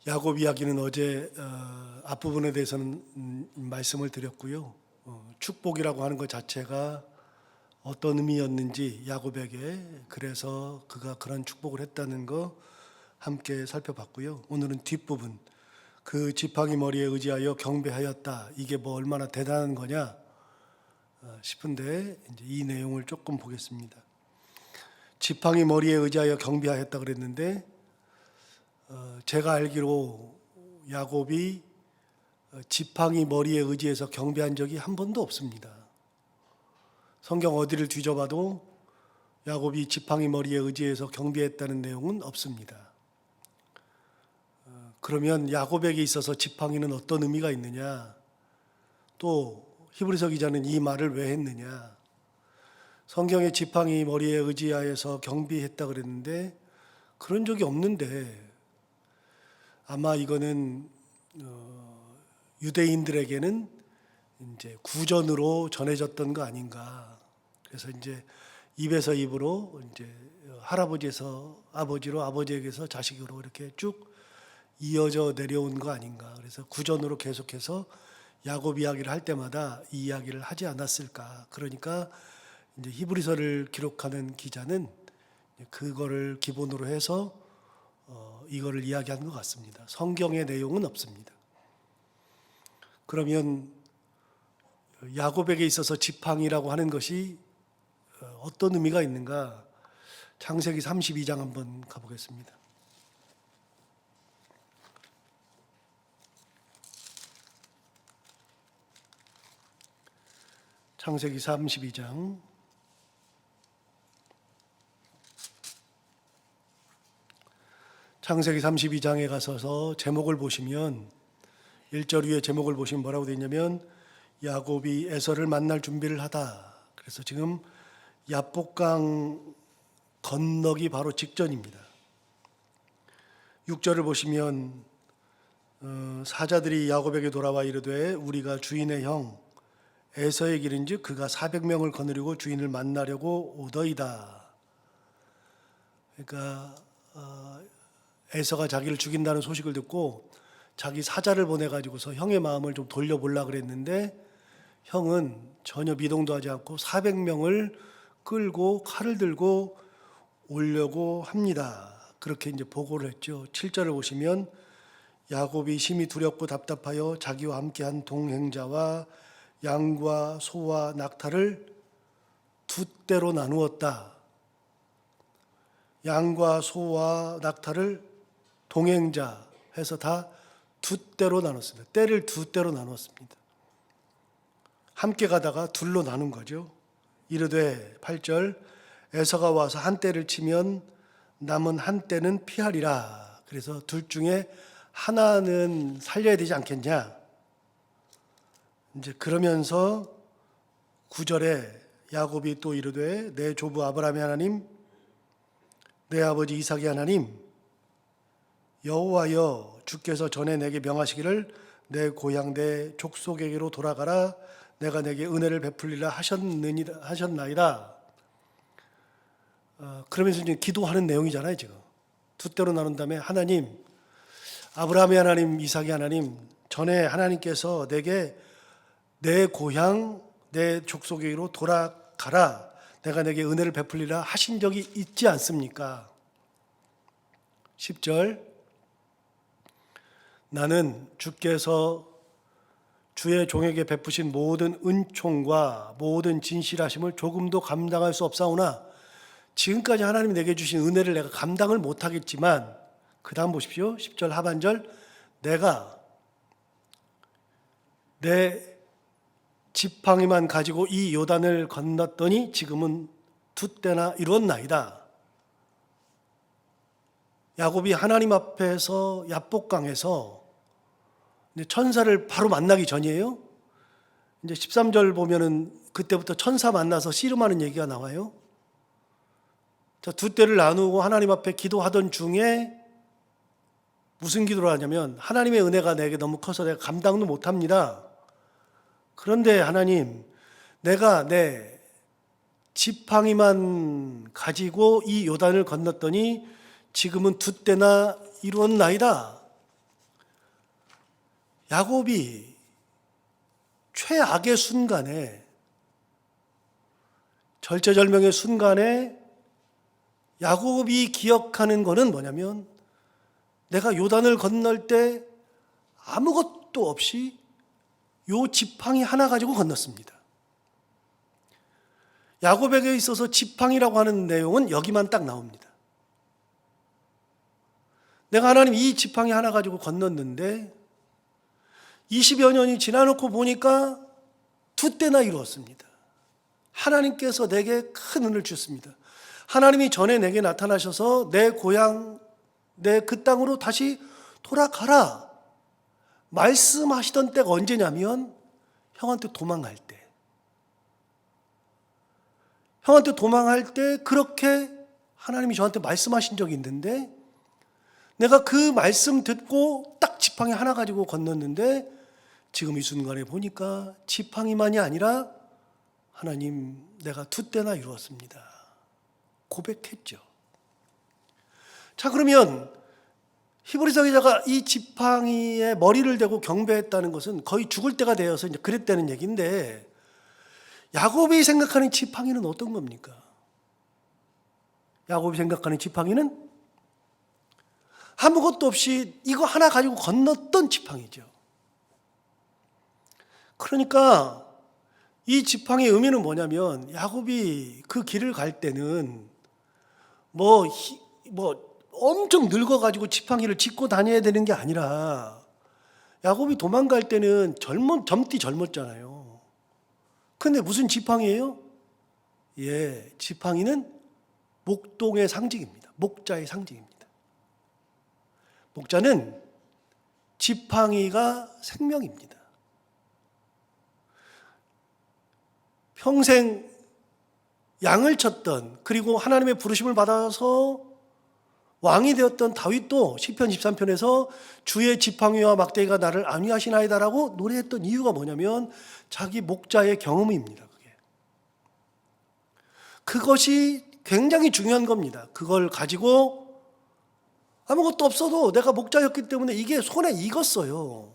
야곱 이야기는 어제 앞부분에 대해서는 말씀을 드렸고요. 축복이라고 하는 것 자체가 어떤 의미였는지 야곱에게, 그래서 그가 그런 축복을 했다는 거 함께 살펴봤고요. 오늘은 뒷부분, 그 지팡이 머리에 의지하여 경배하였다. 이게 뭐 얼마나 대단한 거냐 싶은데 이제 이 내용을 조금 보겠습니다. 지팡이 머리에 의지하여 경배하였다 그랬는데 제가 알기로 야곱이 지팡이 머리에 의지해서 경배한 적이 한 번도 없습니다. 성경 어디를 뒤져봐도 야곱이 지팡이 머리에 의지해서 경배했다는 내용은 없습니다. 그러면 야곱에게 있어서 지팡이는 어떤 의미가 있느냐? 또 히브리서 기자는 이 말을 왜 했느냐? 성경에 지팡이 머리에 의지하여서 경배했다 그랬는데 그런 적이 없는데 아마 이거는 유대인들에게는 이제 구전으로 전해졌던 거 아닌가. 그래서 이제 입에서 입으로 이제 할아버지에서 아버지로, 아버지에게서 자식으로 이렇게 쭉 이어져 내려온 거 아닌가. 그래서 구전으로 계속해서 야곱 이야기를 할 때마다 이 이야기를 하지 않았을까. 그러니까 이제 히브리서를 기록하는 기자는 그거를 기본으로 해서 이거를 이야기한 것 같습니다. 성경의 내용은 없습니다. 그러면 야곱에게 있어서 지팡이라고 하는 것이 어떤 의미가 있는가? 창세기 32장 한번 가보겠습니다. 창세기 32장 창세기 32장에 가서서 제목을 보시면 1절 위에 제목을 보시면 뭐라고 되어 있냐면 야곱이 에서를 만날 준비를 하다. 그래서 지금 야복강 건너기 바로 직전입니다. 6절을 보시면 사자들이 야곱에게 돌아와 이르되 우리가 주인의 형 에서의 길인즉 그가 400명을 거느리고 주인을 만나려고 오더이다. 그러니까 에서가 자기를 죽인다는 소식을 듣고 자기 사자를 보내가지고서 형의 마음을 좀 돌려보려고 그랬는데 형은 전혀 미동도 하지 않고 400명을 끌고 칼을 들고 오려고 합니다. 그렇게 이제 보고를 했죠. 7절을 보시면 야곱이 심히 두렵고 답답하여 자기와 함께한 동행자와 양과 소와 낙타를 두 떼로 나누었다. 양과 소와 낙타를 동행자 해서 다 두 떼로 나눴습니다. 떼를 두 떼로 나눴습니다. 함께 가다가 둘로 나눈 거죠. 이르되 8절 에서가 와서 한 떼를 치면 남은 한 떼는 피하리라. 그래서 둘 중에 하나는 살려야 되지 않겠냐. 이제 그러면서 9절에 야곱이 또 이르되 내 조부 아브라함의 하나님, 내 아버지 이삭의 하나님, 여호와여 주께서 전에 내게 명하시기를 내 고향 내 족속에게로 돌아가라. 내가 내게 은혜를 베풀리라 하셨나이다. 그러면서 이제 기도하는 내용이잖아요. 지금 두 때로 나눈 다음에 하나님, 아브라함의 하나님, 이삭의 하나님, 전에 하나님께서 내게 내 고향 내 족속에게로 돌아가라. 내가 내게 은혜를 베풀리라 하신 적이 있지 않습니까? 10절 나는 주께서 주의 종에게 베푸신 모든 은총과 모든 진실하심을 조금도 감당할 수 없사오나 지금까지 하나님이 내게 주신 은혜를 내가 감당을 못하겠지만 그 다음 보십시오. 10절 하반절 내가 내 지팡이만 가지고 이 요단을 건넜더니 지금은 두 때나 이루었나이다. 야곱이 하나님 앞에서 야복강에서 천사를 바로 만나기 전이에요. 이제 13절 보면은 그때부터 천사 만나서 씨름하는 얘기가 나와요. 자, 두 때를 나누고 하나님 앞에 기도하던 중에 무슨 기도를 하냐면 하나님의 은혜가 내게 너무 커서 내가 감당도 못합니다. 그런데 하나님, 내가 내 지팡이만 가지고 이 요단을 건넜더니 지금은 두 때나 이루었나이다. 야곱이 최악의 순간에, 절체절명의 순간에 야곱이 기억하는 거는 뭐냐면, 내가 요단을 건널 때 아무것도 없이 요 지팡이 하나 가지고 건넜습니다. 야곱에게 있어서 지팡이라고 하는 내용은 여기만 딱 나옵니다. 내가 하나님 이 지팡이 하나 가지고 건넜는데 20여 년이 지나놓고 보니까 두 때나 이루었습니다. 하나님께서 내게 큰 은을 주셨습니다. 하나님이 전에 내게 나타나셔서 내 고향, 내 그 땅으로 다시 돌아가라 말씀하시던 때가 언제냐면 형한테 도망갈 때. 형한테 도망할 때 그렇게 하나님이 저한테 말씀하신 적이 있는데, 내가 그 말씀 듣고 딱 지팡이 하나 가지고 건넜는데 지금 이 순간에 보니까 지팡이만이 아니라 하나님 내가 두 때나 이루었습니다. 고백했죠. 자, 그러면 히브리서 기자가 이 지팡이에 머리를 대고 경배했다는 것은 거의 죽을 때가 되어서 이제 그랬다는 얘기인데, 야곱이 생각하는 지팡이는 어떤 겁니까? 야곱이 생각하는 지팡이는 아무것도 없이 이거 하나 가지고 건넜던 지팡이죠. 그러니까 이 지팡이의 의미는 뭐냐면, 야곱이 그 길을 갈 때는 뭐 엄청 늙어가지고 지팡이를 짚고 다녀야 되는 게 아니라, 야곱이 도망갈 때는 젊디 젊었잖아요. 근데 무슨 지팡이예요? 예, 지팡이는 목동의 상징입니다. 목자의 상징입니다. 목자는 지팡이가 생명입니다. 평생 양을 쳤던, 그리고 하나님의 부르심을 받아서 왕이 되었던 다윗도 시편 13편에서 주의 지팡이와 막대기가 나를 안위하시나이다라고 노래했던 이유가 뭐냐면 자기 목자의 경험입니다. 그것이 굉장히 중요한 겁니다. 그걸 가지고 아무것도 없어도 내가 목자였기 때문에 이게 손에 익었어요.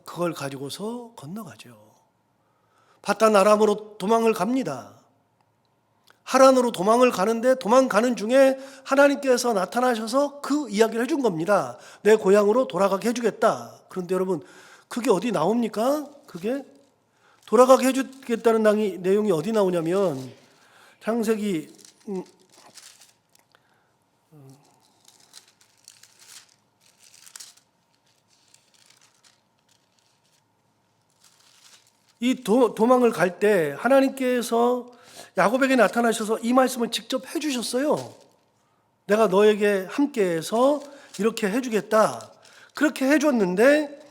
그걸 가지고서 건너가죠. 바단 아람으로 도망을 갑니다. 하란으로 도망을 가는데 도망가는 중에 하나님께서 나타나셔서 그 이야기를 해준 겁니다. 내 고향으로 돌아가게 해주겠다. 그런데 여러분, 그게 어디 나옵니까? 그게 돌아가게 해주겠다는 내용이 어디 나오냐면 창세기 이 도망을 갈 때 하나님께서 야곱에게 나타나셔서 이 말씀을 직접 해주셨어요. 내가 너에게 함께해서 이렇게 해주겠다. 그렇게 해줬는데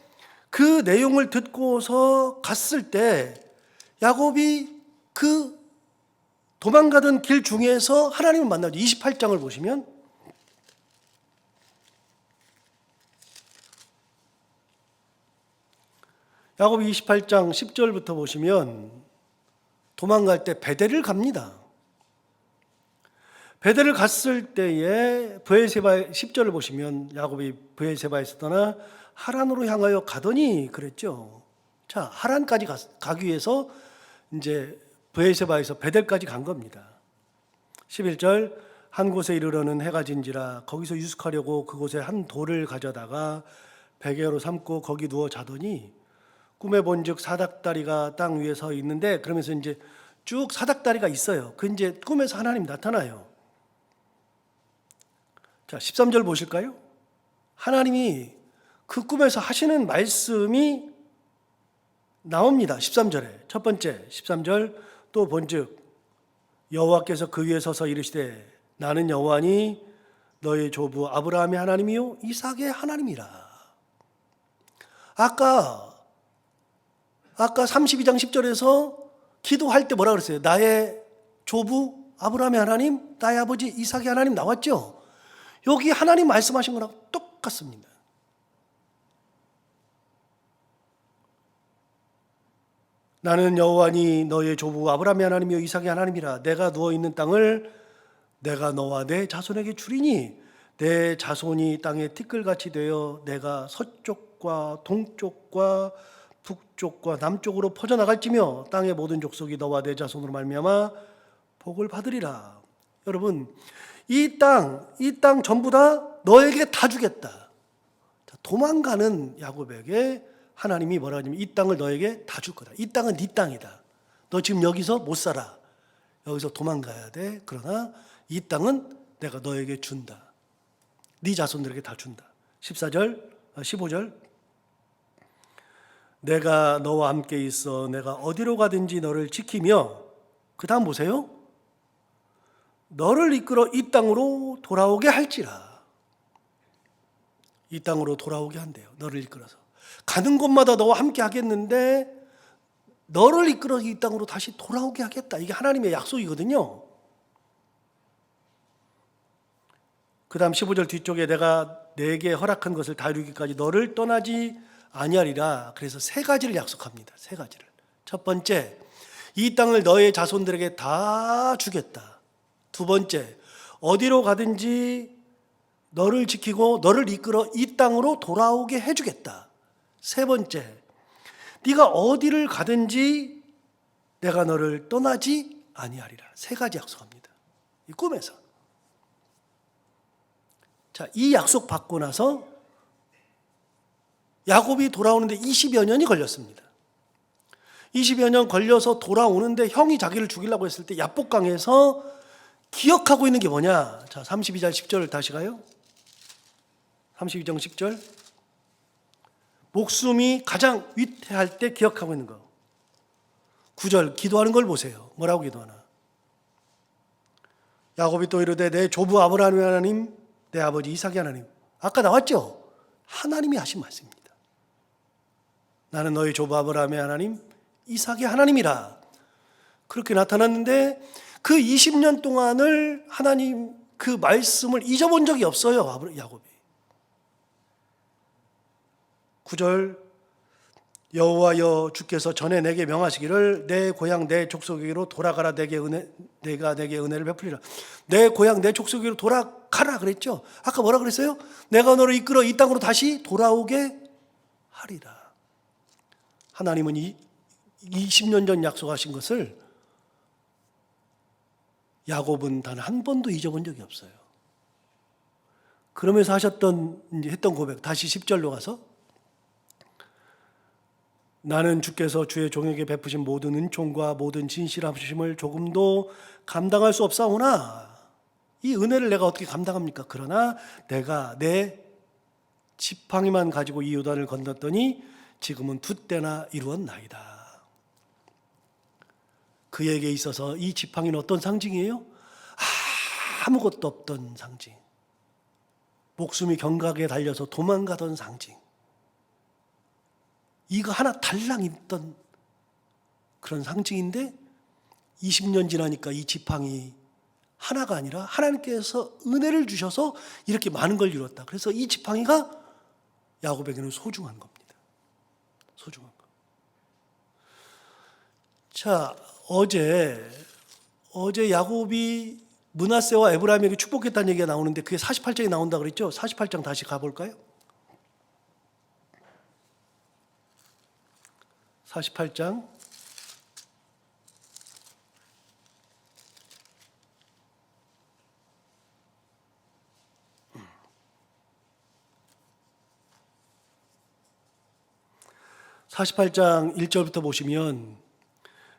그 내용을 듣고서 갔을 때 야곱이 그 도망가던 길 중에서 하나님을 만나죠. 28장을 보시면 야곱이 28장 10절부터 보시면 도망갈 때 베델을 갑니다. 베델을 갔을 때에 브엘세바 10절을 보시면 야곱이 브엘세바에서 떠나 하란으로 향하여 가더니 그랬죠. 자, 하란까지 가기 위해서 이제 브엘세바에서 베델까지 간 겁니다. 11절 한 곳에 이르러는 해가 진지라 거기서 유숙하려고 그곳에 한 돌을 가져다가 베개로 삼고 거기 누워 자더니 꿈에 본즉 사닥다리가 땅 위에 서 있는데, 그러면서 이제 쭉 사닥다리가 있어요. 그 이제 꿈에서 하나님 나타나요. 자, 13절 보실까요? 하나님이 그 꿈에서 하시는 말씀이 나옵니다. 13절에 첫 번째 13절 또 본즉 여호와께서 그 위에 서서 이르시되 나는 여호와니 너의 조부 아브라함의 하나님이요 이삭의 하나님이라. 아까 32장 10절에서 기도할 때 뭐라 그랬어요? 나의 조부 아브라함의 하나님, 나의 아버지 이삭의 하나님 나왔죠? 여기 하나님 말씀하신 거랑 똑같습니다. 나는 여호와니 너의 조부 아브라함의 하나님이요 이삭의 하나님이라. 내가 누워있는 땅을 내가 너와 내 자손에게 주리니 내 자손이 땅에 티끌같이 되어 내가 서쪽과 서쪽과 동쪽과 북쪽과 남쪽으로 퍼져나갈지며 땅의 모든 족속이 너와 내 자손으로 말미암아 복을 받으리라. 여러분, 이 땅 전부 다 너에게 다 주겠다. 도망가는 야곱에게 하나님이 뭐라 하냐면 이 땅을 너에게 다 줄 거다. 이 땅은 네 땅이다. 너 지금 여기서 못 살아. 여기서 도망가야 돼. 그러나 이 땅은 내가 너에게 준다. 네 자손들에게 다 준다. 15절 내가 너와 함께 있어 내가 어디로 가든지 너를 지키며, 그 다음 보세요. 너를 이끌어 이 땅으로 돌아오게 할지라. 이 땅으로 돌아오게 한대요. 너를 이끌어서 가는 곳마다 너와 함께 하겠는데 너를 이끌어 이 땅으로 다시 돌아오게 하겠다. 이게 하나님의 약속이거든요. 그 다음 15절 뒤쪽에 내가 내게 허락한 것을 다 이루기까지 너를 떠나지 아니하리라. 그래서 세 가지를 약속합니다. 세 가지를. 첫 번째, 이 땅을 너의 자손들에게 다 주겠다. 두 번째, 어디로 가든지 너를 지키고 너를 이끌어 이 땅으로 돌아오게 해주겠다. 세 번째, 네가 어디를 가든지 내가 너를 떠나지 아니하리라. 세 가지 약속합니다. 이 꿈에서. 자, 이 약속 받고 나서 야곱이 돌아오는데 20여 년이 걸렸습니다. 20여 년 걸려서 돌아오는데 형이 자기를 죽이려고 했을 때 야복강에서 기억하고 있는 게 뭐냐? 자, 32절 10절을 다시 가요. 32장 10절. 목숨이 가장 위태할 때 기억하고 있는 거. 9절 기도하는 걸 보세요. 뭐라고 기도하나? 야곱이 또 이르되 내 조부 아브라함의 하나님, 내 아버지 이삭의 하나님. 아까 나왔죠? 하나님이 하신 말씀입니다. 나는 너희 조부 아브라함의 하나님, 이삭의 하나님이라. 그렇게 나타났는데 그 20년 동안을 하나님 그 말씀을 잊어본 적이 없어요. 야곱이. 9절 여호와여 주께서 전에 내게 명하시기를 내 고향 내 족속에게로 돌아가라. 내가 내게 은혜를 베풀리라. 내 고향 내 족속에게로 돌아가라 그랬죠. 아까 뭐라 그랬어요? 내가 너를 이끌어 이 땅으로 다시 돌아오게 하리라. 하나님은 20년 전 약속하신 것을 야곱은 단 한 번도 잊어본 적이 없어요. 그러면서 했던 고백, 다시 10절로 가서 나는 주께서 주의 종에게 베푸신 모든 은총과 모든 진실하심을 조금도 감당할 수 없사오나 이 은혜를 내가 어떻게 감당합니까? 그러나 내가 내 지팡이만 가지고 이 요단을 건넜더니 지금은 두 때나 이루었나이다. 그에게 있어서 이 지팡이는 어떤 상징이에요? 아무것도 없던 상징. 목숨이 경각에 달려서 도망가던 상징. 이거 하나 달랑 있던 그런 상징인데 20년 지나니까 이 지팡이 하나가 아니라 하나님께서 은혜를 주셔서 이렇게 많은 걸 이뤘다. 그래서 이 지팡이가 야곱에게는 소중한 겁니다. 소중한 거. 자, 어제 야곱이 므낫세와 에브라임에게 축복했다는 얘기가 나오는데 그게 48장에 나온다 그랬죠? 48장 다시 가볼까요? 48장 48장 1절부터 보시면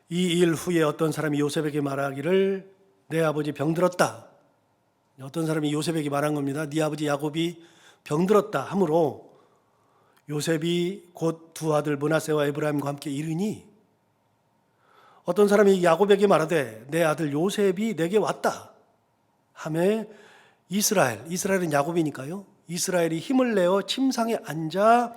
이 일 후에 어떤 사람이 요셉에게 말하기를 내 아버지 병들었다. 어떤 사람이 요셉에게 말한 겁니다. 네 아버지 야곱이 병들었다 하므로 요셉이 곧 두 아들 므낫세와 에브라임과 함께 이르니 어떤 사람이 야곱에게 말하되 내 아들 요셉이 내게 왔다 하매 이스라엘은 야곱이니까요. 이스라엘이 힘을 내어 침상에 앉아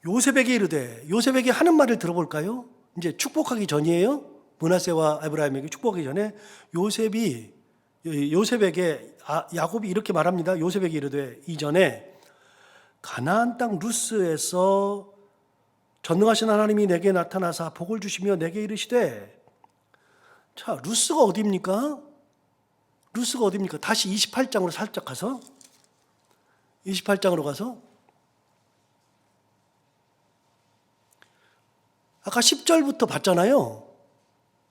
요셉에게 이르되, 요셉에게 하는 말을 들어볼까요? 이제 축복하기 전이에요. 므낫세와 에브라임에게 축복하기 전에 요셉에게 야곱이 이렇게 말합니다. 요셉에게 이르되 이전에 가나안 땅 루스에서 전능하신 하나님이 내게 나타나사 복을 주시며 내게 이르시되. 자, 루스가 어디입니까? 다시 28장으로 살짝 가서 28장으로 가서 아까 10절부터 봤잖아요.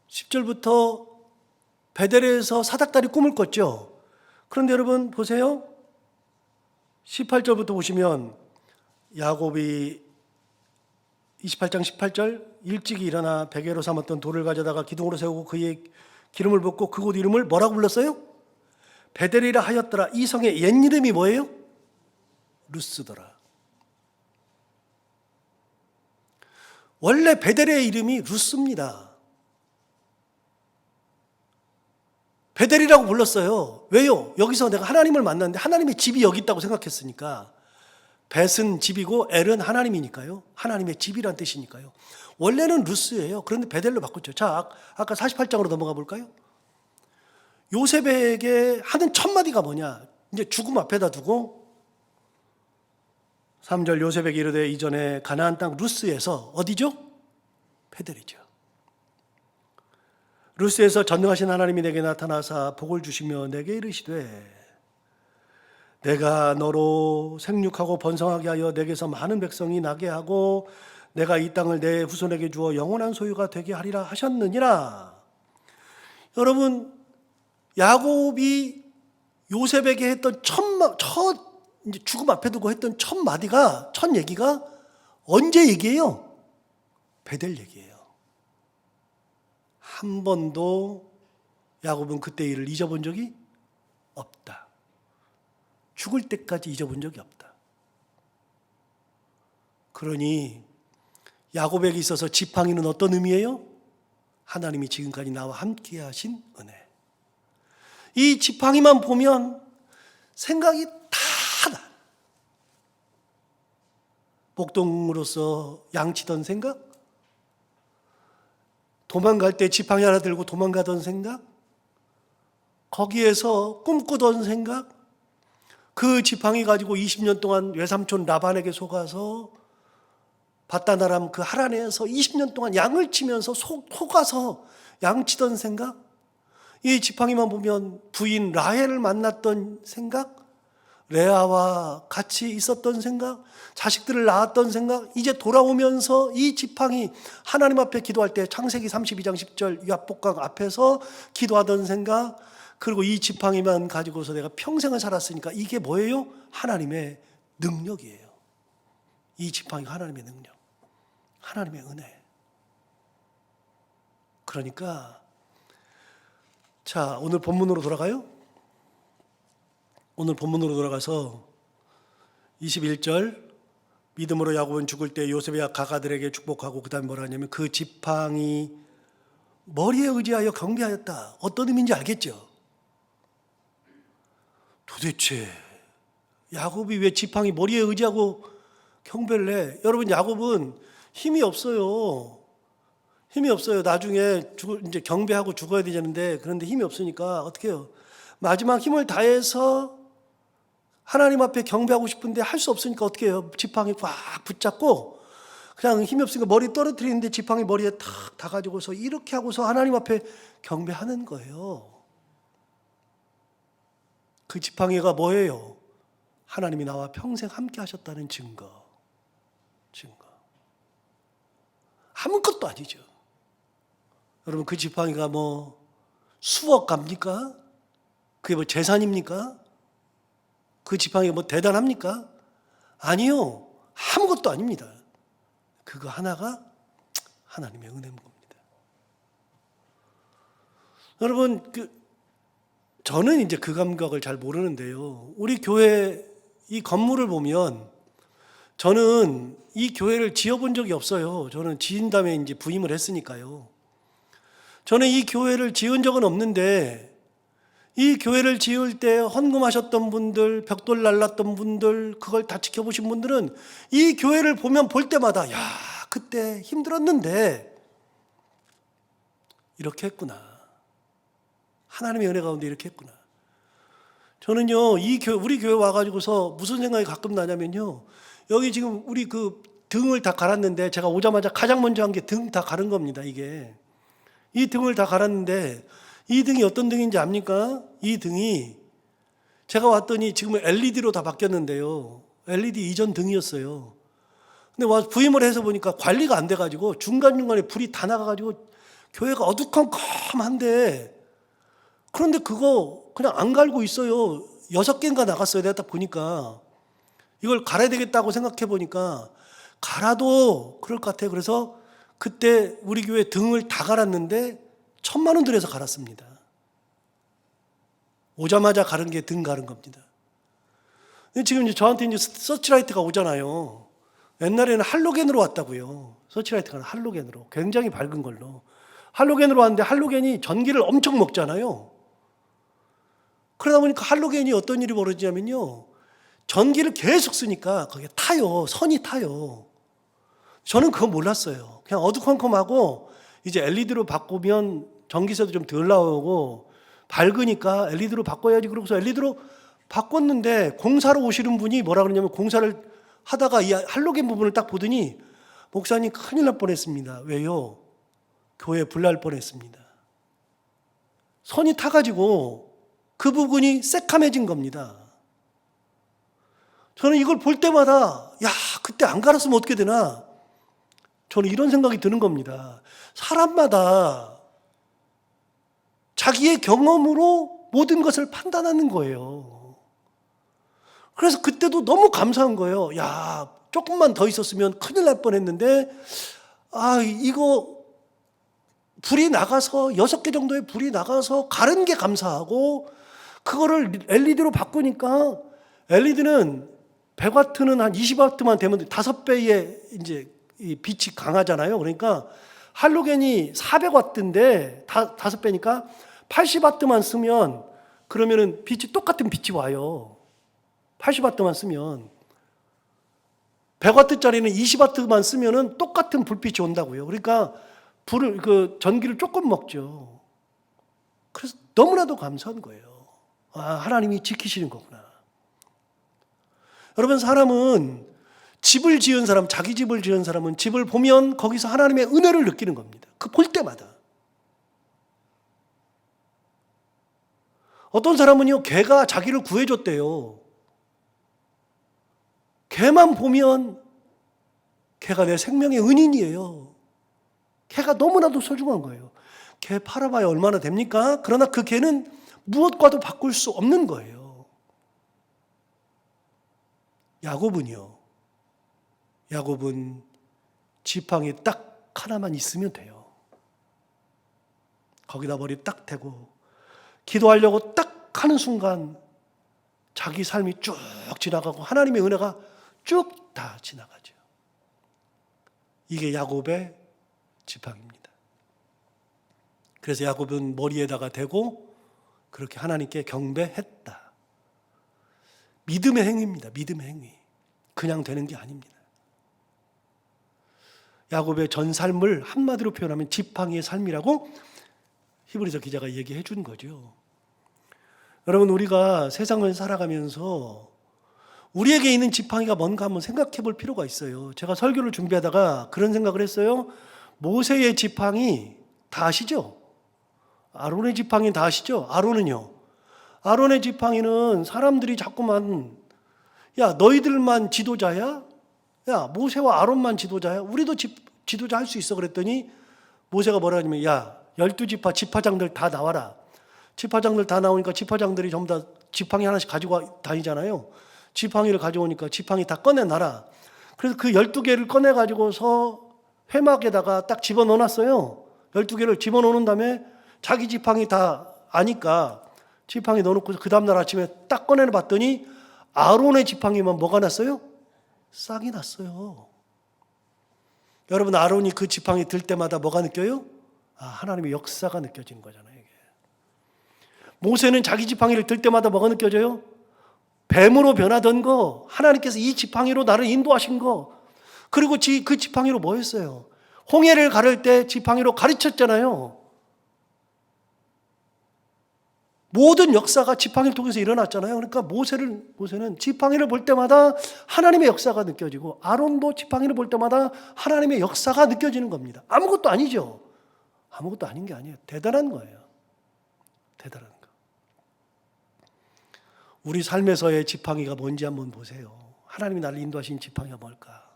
10절부터 베델에서 사닥다리 꿈을 꿨죠. 그런데 여러분 보세요. 18절부터 보시면 야곱이 28장 18절 일찍이 일어나 베개로 삼았던 돌을 가져다가 기둥으로 세우고 그의 기름을 붓고 그곳 이름을 뭐라고 불렀어요? 베델이라 하였더라. 이 성의 옛 이름이 뭐예요? 루스더라. 원래 베델의 이름이 루스입니다. 베델이라고 불렀어요. 왜요? 여기서 내가 하나님을 만났는데 하나님의 집이 여기 있다고 생각했으니까. 벳은 집이고 엘은 하나님이니까요. 하나님의 집이란 뜻이니까요. 원래는 루스예요. 그런데 베델로 바꿨죠. 자, 아까 48장으로 넘어가 볼까요? 요셉에게 하는 첫 마디가 뭐냐? 이제 죽음 앞에다 두고 3절 요셉에게 이르되 이전에 가나안 땅 루스에서 어디죠? 베델이죠. 루스에서 전능하신 하나님이 내게 나타나사 복을 주시며 내게 이르시되 내가 너로 생육하고 번성하게 하여 내게서 많은 백성이 나게 하고 내가 이 땅을 내 후손에게 주어 영원한 소유가 되게 하리라 하셨느니라. 여러분, 야곱이 요셉에게 했던 첫 이제 죽음 앞에 두고 했던 첫 얘기가 언제 얘기예요? 베델 얘기예요. 한 번도 야곱은 그때 일을 잊어본 적이 없다. 죽을 때까지 잊어본 적이 없다. 그러니 야곱에게 있어서 지팡이는 어떤 의미예요? 하나님이 지금까지 나와 함께 하신 은혜. 이 지팡이만 보면 생각이 다 나. 목동으로서 양치던 생각? 도망갈 때 지팡이 하나 들고 도망가던 생각? 거기에서 꿈꾸던 생각? 그 지팡이 가지고 20년 동안 외삼촌 라반에게 속아서 바다나람 그 하란에서 20년 동안 양을 치면서 속아서 양치던 생각? 이 지팡이만 보면 부인 라헬을 만났던 생각? 레아와 같이 있었던 생각? 자식들을 낳았던 생각? 이제 돌아오면서 이 지팡이 하나님 앞에 기도할 때 창세기 32장 10절 야복강 앞에서 기도하던 생각? 그리고 이 지팡이만 가지고서 내가 평생을 살았으니까 이게 뭐예요? 하나님의 능력이에요. 이 지팡이가 하나님의 능력, 하나님의 은혜. 그러니까 자, 오늘 본문으로 돌아가요. 오늘 본문으로 돌아가서 21절 믿음으로 야곱은 죽을 때 요셉의 가가들에게 축복하고 그 다음에 뭐라 하냐면 그 지팡이 머리에 의지하여 경배하였다. 어떤 의미인지 알겠죠? 도대체 야곱이 왜 지팡이 머리에 의지하고 경배를 해? 여러분, 야곱은 힘이 없어요. 힘이 없어요. 나중에 이제 경배하고 죽어야 되는데 그런데 힘이 없으니까 어떻게 해요? 마지막 힘을 다해서 하나님 앞에 경배하고 싶은데 할 수 없으니까 어떻게 해요? 지팡이 꽉 붙잡고 그냥 힘이 없으니까 머리 떨어뜨리는데 지팡이 머리에 탁 다 가지고서 이렇게 하고서 하나님 앞에 경배하는 거예요. 그 지팡이가 뭐예요? 하나님이 나와 평생 함께 하셨다는 증거. 아무것도 아니죠. 여러분, 그 지팡이가 뭐 수억 갑니까? 그게 뭐 재산입니까? 그 지팡이가 뭐 대단합니까? 아니요. 아무것도 아닙니다. 그거 하나가 하나님의 은혜인 겁니다. 여러분, 저는 이제 그 감각을 잘 모르는데요. 우리 교회 이 건물을 보면 저는 이 교회를 지어본 적이 없어요. 저는 지은 다음에 이제 부임을 했으니까요. 저는 이 교회를 지은 적은 없는데 이 교회를 지을 때 헌금하셨던 분들, 벽돌 날랐던 분들, 그걸 다 지켜보신 분들은 이 교회를 보면 볼 때마다 야, 그때 힘들었는데 이렇게 했구나. 하나님의 은혜 가운데 이렇게 했구나. 저는요, 우리 교회 와가지고서 무슨 생각이 가끔 나냐면요. 여기 지금 우리 그 등을 다 갈았는데 제가 오자마자 가장 먼저 한 게 등 다 가른 겁니다, 이게. 이 등을 다 갈았는데 이 등이 어떤 등인지 압니까? 이 등이 제가 왔더니 지금은 LED로 다 바뀌었는데요. LED 이전 등이었어요. 근데 와서 부임을 해서 보니까 관리가 안 돼가지고 중간중간에 불이 다 나가가지고 교회가 어두컴컴한데, 그런데 그거 그냥 안 갈고 있어요. 6개인가 나갔어요. 내가 딱 보니까. 이걸 갈아야 되겠다고 생각해 보니까 갈아도 그럴 것 같아요. 그래서 그때 우리 교회 등을 다 갈았는데 1,000만 원 들여서 갈았습니다. 오자마자 가른 게 등 가른 겁니다. 근데 지금 이제 저한테 이제 서치라이트가 오잖아요. 옛날에는 할로겐으로 왔다고요. 서치라이트가 할로겐으로. 굉장히 밝은 걸로. 할로겐으로 왔는데 할로겐이 전기를 엄청 먹잖아요. 그러다 보니까 할로겐이 어떤 일이 벌어지냐면요. 전기를 계속 쓰니까 거기에 타요. 선이 타요. 저는 그거 몰랐어요. 그냥 어두컴컴하고 이제 LED로 바꾸면 전기세도 좀 덜 나오고 밝으니까 LED로 바꿔야지. 그러고서 LED로 바꿨는데 공사로 오시는 분이 뭐라 그러냐면, 공사를 하다가 이 할로겐 부분을 딱 보더니 목사님 큰일 날 뻔했습니다. 왜요? 교회 불날 뻔했습니다. 선이 타가지고 그 부분이 새카매진 겁니다. 저는 이걸 볼 때마다 야, 그때 안 갈았으면 어떻게 되나? 저는 이런 생각이 드는 겁니다. 사람마다 자기의 경험으로 모든 것을 판단하는 거예요. 그래서 그때도 너무 감사한 거예요. 야, 조금만 더 있었으면 큰일 날 뻔했는데, 이거 불이 나가서 6개 정도의 불이 나가서 가른 게 감사하고, 그거를 LED로 바꾸니까 LED는 100W는 한 20W만 되면 5배의 이제 이 빛이 강하잖아요. 그러니까 할로겐이 400W인데 5배니까 80W만 쓰면 그러면은 빛이 똑같은 빛이 와요. 80W만 쓰면 100W짜리는 20W만 쓰면은 똑같은 불빛이 온다고요. 그러니까 전기를 조금 먹죠. 그래서 너무나도 감사한 거예요. 하나님이 지키시는 거구나. 여러분, 사람은 집을 지은 사람, 자기 집을 지은 사람은 집을 보면 거기서 하나님의 은혜를 느끼는 겁니다. 그 볼 때마다. 어떤 사람은요, 개가 자기를 구해줬대요. 개만 보면 개가 내 생명의 은인이에요. 개가 너무나도 소중한 거예요. 개 팔아봐야 얼마나 됩니까? 그러나 그 개는 무엇과도 바꿀 수 없는 거예요. 야곱은 지팡이 딱 하나만 있으면 돼요. 거기다 머리 딱 대고 기도하려고 딱 하는 순간 자기 삶이 쭉 지나가고 하나님의 은혜가 쭉 다 지나가죠. 이게 야곱의 지팡이입니다. 그래서 야곱은 머리에다가 대고 그렇게 하나님께 경배했다. 믿음의 행위입니다. 믿음의 행위. 그냥 되는 게 아닙니다. 야곱의 전 삶을 한마디로 표현하면 지팡이의 삶이라고 히브리서 기자가 얘기해 준 거죠. 여러분, 우리가 세상을 살아가면서 우리에게 있는 지팡이가 뭔가 한번 생각해 볼 필요가 있어요. 제가 설교를 준비하다가 그런 생각을 했어요. 모세의 지팡이 다 아시죠? 아론의 지팡이 다 아시죠? 아론의 지팡이는 사람들이 자꾸만, 야, 너희들만 지도자야? 야, 모세와 아론만 지도자야? 우리도 지도자 할 수 있어. 그랬더니 모세가 뭐라 하냐면, 야, 12지파 지파장들 다 나와라. 지파장들 다 나오니까 지파장들이 전부 다 지팡이 하나씩 가지고 다니잖아요. 지팡이를 가져오니까 지팡이 다 꺼내놔라. 그래서 그 12개를 꺼내가지고서 회막에다가 딱 집어넣어놨어요. 12개를 집어넣는 다음에 자기 지팡이 다 아니까 지팡이 넣어놓고 그 다음날 아침에 딱 꺼내봤더니 아론의 지팡이만 뭐가 났어요? 싹이 났어요. 여러분, 아론이 그 지팡이 들 때마다 뭐가 느껴요? 하나님의 역사가 느껴지는 거잖아요. 이게. 모세는 자기 지팡이를 들 때마다 뭐가 느껴져요? 뱀으로 변하던 거, 하나님께서 이 지팡이로 나를 인도하신 거, 그리고 그 지팡이로 뭐 했어요? 홍해를 가를 때 지팡이로 가르쳤잖아요. 모든 역사가 지팡이를 통해서 일어났잖아요. 그러니까 모세는 지팡이를 볼 때마다 하나님의 역사가 느껴지고, 아론도 지팡이를 볼 때마다 하나님의 역사가 느껴지는 겁니다. 아무것도 아니죠. 아무것도 아닌 게 아니에요. 대단한 거예요. 대단한 거. 우리 삶에서의 지팡이가 뭔지 한번 보세요. 하나님이 나를 인도하신 지팡이가 뭘까?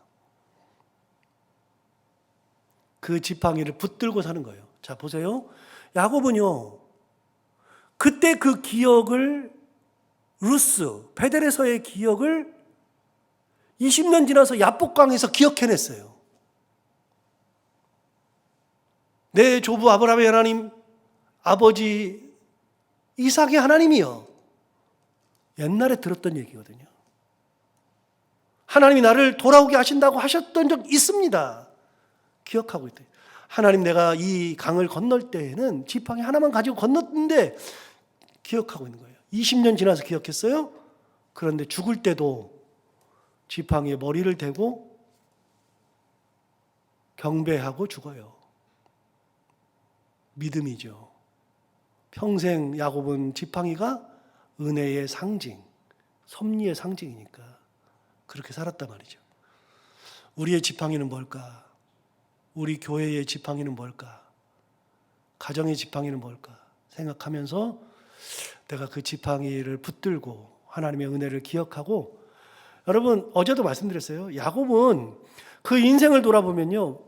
그 지팡이를 붙들고 사는 거예요. 자, 보세요. 야곱은요, 그때 그 기억을, 루스, 베델에서의 기억을 20년 지나서 야복강에서 기억해냈어요. 내 조부 아브라함의 하나님, 아버지 이삭의 하나님이요. 옛날에 들었던 얘기거든요. 하나님이 나를 돌아오게 하신다고 하셨던 적 있습니다. 기억하고 있대요. 하나님, 내가 이 강을 건널 때에는 지팡이 하나만 가지고 건넜는데 기억하고 있는 거예요. 20년 지나서 기억했어요. 그런데 죽을 때도 지팡이에 머리를 대고 경배하고 죽어요. 믿음이죠. 평생 야곱은 지팡이가 은혜의 상징, 섭리의 상징이니까 그렇게 살았단 말이죠. 우리의 지팡이는 뭘까? 우리 교회의 지팡이는 뭘까? 가정의 지팡이는 뭘까? 생각하면서 내가 그 지팡이를 붙들고 하나님의 은혜를 기억하고, 여러분 어제도 말씀드렸어요. 야곱은 그 인생을 돌아보면요,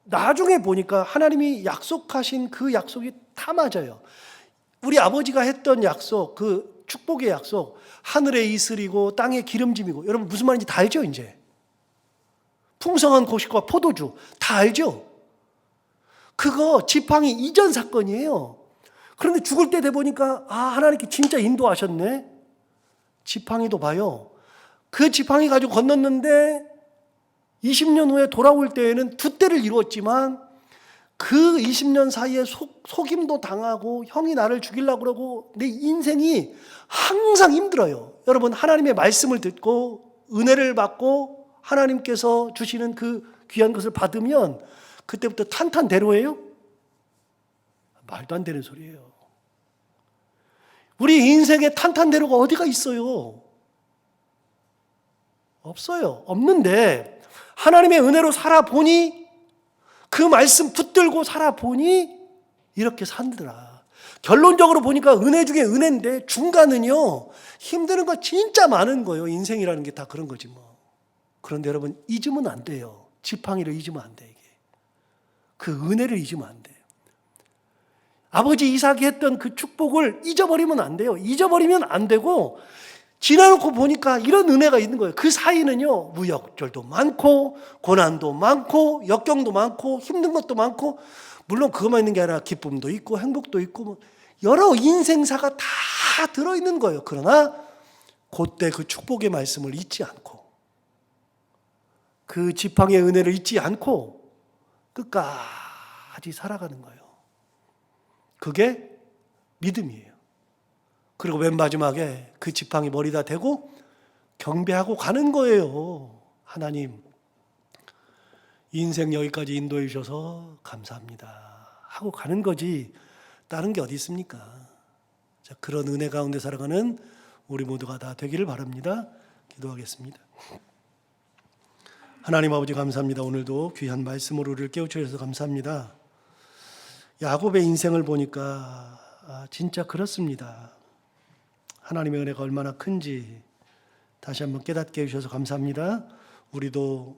나중에 보니까 하나님이 약속하신 그 약속이 다 맞아요. 우리 아버지가 했던 약속, 그 축복의 약속, 하늘의 이슬이고 땅의 기름짐이고, 여러분 무슨 말인지 다 알죠? 이제 풍성한 곡식과 포도주 다 알죠? 그거 지팡이 이전 사건이에요. 그런데 죽을 때 돼 보니까 하나님께 진짜 인도하셨네. 지팡이도 봐요. 그 지팡이 가지고 건넜는데 20년 후에 돌아올 때에는 두 때를 이루었지만 그 20년 사이에 속임도 당하고 형이 나를 죽이려고 그러고 내 인생이 항상 힘들어요. 여러분, 하나님의 말씀을 듣고 은혜를 받고 하나님께서 주시는 그 귀한 것을 받으면 그때부터 탄탄대로예요? 말도 안 되는 소리예요. 우리 인생에 탄탄대로가 어디가 있어요? 없어요. 없는데 하나님의 은혜로 살아보니, 그 말씀 붙들고 살아보니 이렇게 산더라. 결론적으로 보니까 은혜 중에 은혜인데 중간은요, 힘드는 거 진짜 많은 거예요. 인생이라는 게 다 그런 거지 뭐. 그런데 여러분, 잊으면 안 돼요. 지팡이를 잊으면 안 돼. 이게 그 은혜를 잊으면 안 돼요. 아버지 이삭이 했던 그 축복을 잊어버리면 안 돼요. 잊어버리면 안 되고, 지나놓고 보니까 이런 은혜가 있는 거예요. 그 사이는요, 무역절도 많고 고난도 많고 역경도 많고 힘든 것도 많고, 물론 그것만 있는 게 아니라 기쁨도 있고 행복도 있고 뭐 여러 인생사가 다 들어있는 거예요. 그러나 그때 그 축복의 말씀을 잊지 않고, 그 지팡이의 은혜를 잊지 않고 끝까지 살아가는 거예요. 그게 믿음이에요. 그리고 맨 마지막에 그 지팡이 머리다 대고 경배하고 가는 거예요. 하나님, 인생 여기까지 인도해 주셔서 감사합니다 하고 가는 거지 다른 게 어디 있습니까? 자, 그런 은혜 가운데 살아가는 우리 모두가 다 되기를 바랍니다. 기도하겠습니다. 하나님 아버지, 감사합니다. 오늘도 귀한 말씀으로 우리를 깨우쳐 주셔서 감사합니다. 야곱의 인생을 보니까 진짜 그렇습니다. 하나님의 은혜가 얼마나 큰지 다시 한번 깨닫게 해주셔서 감사합니다. 우리도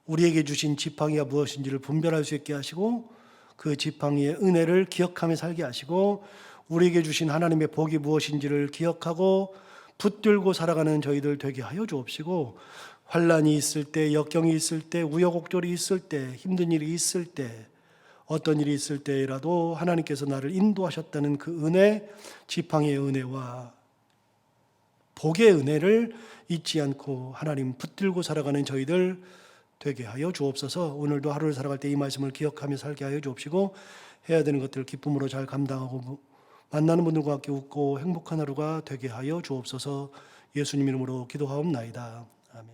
우리에게 주신 지팡이가 무엇인지를 분별할 수 있게 하시고, 그 지팡이의 은혜를 기억하며 살게 하시고, 우리에게 주신 하나님의 복이 무엇인지를 기억하고 붙들고 살아가는 저희들 되게 하여 주옵시고, 환난이 있을 때, 역경이 있을 때, 우여곡절이 있을 때, 힘든 일이 있을 때, 어떤 일이 있을 때라도 하나님께서 나를 인도하셨다는 그 은혜, 지팡이의 은혜와 복의 은혜를 잊지 않고 하나님 붙들고 살아가는 저희들 되게 하여 주옵소서. 오늘도 하루를 살아갈 때 이 말씀을 기억하며 살게 하여 주옵시고, 해야 되는 것들을 기쁨으로 잘 감당하고 만나는 분들과 함께 웃고 행복한 하루가 되게 하여 주옵소서. 예수님 이름으로 기도하옵나이다. 아멘.